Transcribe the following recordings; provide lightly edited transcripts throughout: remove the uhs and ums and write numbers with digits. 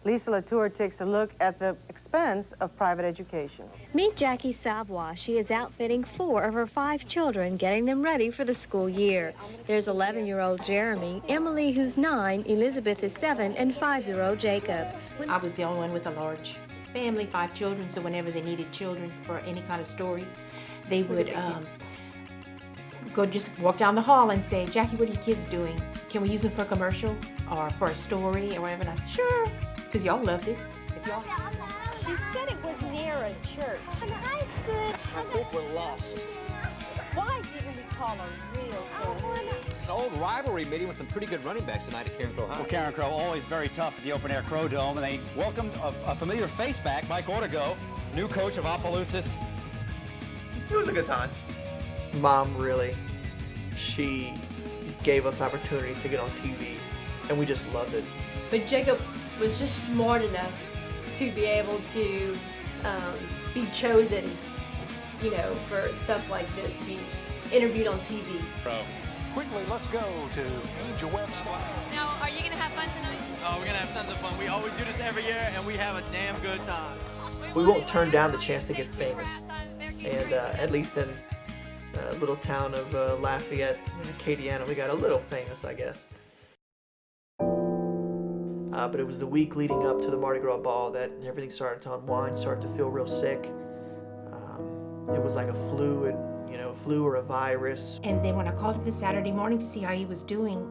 Lisa Latour takes a look at the expense of private education. Meet Jackie Savoie. She is outfitting 4 of her 5 children, getting them ready for the school year. There's 11-year-old Jeremy, Emily, who's 9, Elizabeth is 7, and 5-year-old Jacob. I was the only one with a large family, 5 children, so whenever they needed children for any kind of story, they would just walk down the hall and say, Jackie, what are your kids doing? Can we use them for a commercial or for a story or whatever? And I said, sure, because y'all loved it. She said it was near a church. I think we're lost. Why didn't we call a real girl? It's an old rivalry meeting with some pretty good running backs tonight at Karen Crow High. Well, Karen Crow always very tough at the open-air Crow Dome, and they welcomed a familiar face back, Mike Ortego, new coach of Opelousas. It was a good time. Mom really, she gave us opportunities to get on TV, and we just loved it. But Jacob was just smart enough to be able to be chosen, you know, for stuff like this, to be interviewed on TV. Quickly, let's go to Angel Webster. Now, are you going to have fun tonight? Oh, we're going to have tons of fun. We always do this every year, and we have a damn good time. We won't turn down the chance to get famous. And at least in a little town of Lafayette, Acadiana, we got a little famous, I guess. But it was the week leading up to the Mardi Gras ball that everything started to unwind, started to feel real sick. It was like a flu, flu or a virus. And then when I called him this Saturday morning to see how he was doing,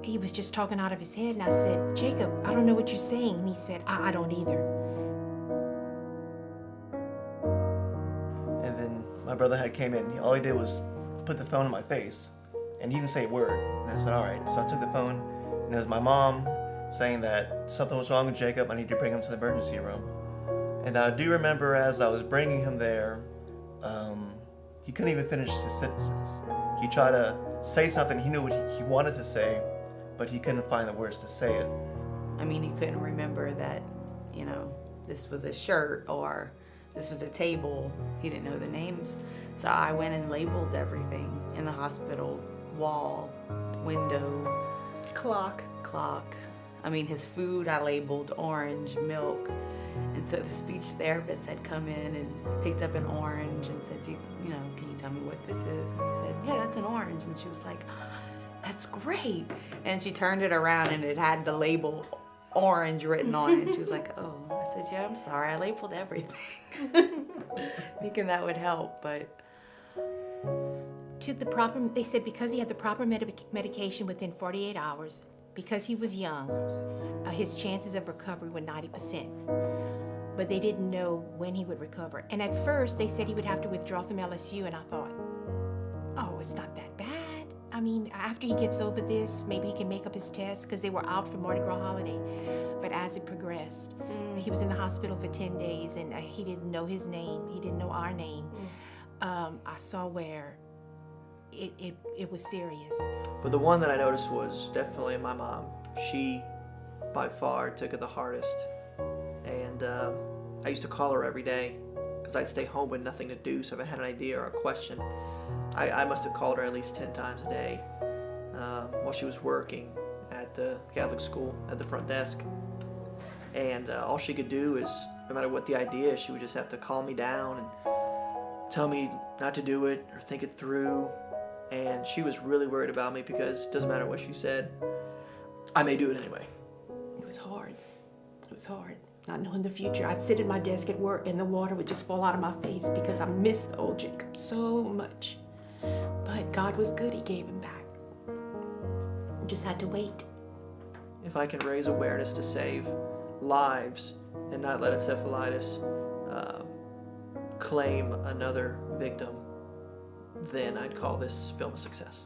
he was just talking out of his head, and I said, Jacob, I don't know what you're saying. And he said, I don't either. And then my brother came in. All he did was put the phone in my face, and he didn't say a word. And I said, all right. So I took the phone, and it was my mom saying that something was wrong with Jacob. I need to bring him to the emergency room. And I do remember as I was bringing him there, he couldn't even finish his sentences. He tried to say something, he knew what he wanted to say, but he couldn't find the words to say it. I mean, he couldn't remember that, you know, this was a shirt or this was a table. He didn't know the names. So I went and labeled everything in the hospital: wall, window, clock. I mean, his food I labeled orange, milk. And so the speech therapist had come in and picked up an orange and said, can you tell me what this is? And he said, yeah, that's an orange. And she was like, that's great. And she turned it around and it had the label orange written on it. And she was like, oh. I said, yeah, I'm sorry, I labeled everything. Thinking that would help, but. They said because he had the proper medication within 48 hours, because he was young, his chances of recovery were 90%. But they didn't know when he would recover. And at first, they said he would have to withdraw from LSU, and I thought, oh, it's not that bad. I mean, after he gets over this, maybe he can make up his test, because they were out for Mardi Gras holiday. But as it progressed, he was in the hospital for 10 days, and he didn't know his name. He didn't know our name. I saw where it was serious. But the one that I noticed was definitely my mom. She, by far, took it the hardest. And I used to call her every day because I'd stay home with nothing to do, so if I had an idea or a question, I must have called her at least 10 times a day while she was working at the Catholic school at the front desk. And all she could do is, no matter what the idea is, she would just have to calm me down and tell me not to do it or think it through. And she was really worried about me because it doesn't matter what she said, I may do it anyway. It was hard. It was hard. Not knowing the future. I'd sit at my desk at work and the water would just fall out of my face because I missed the old Jacob so much. But God was good. He gave him back. I just had to wait. If I can raise awareness to save lives and not let encephalitis claim another victim, then I'd call this film a success.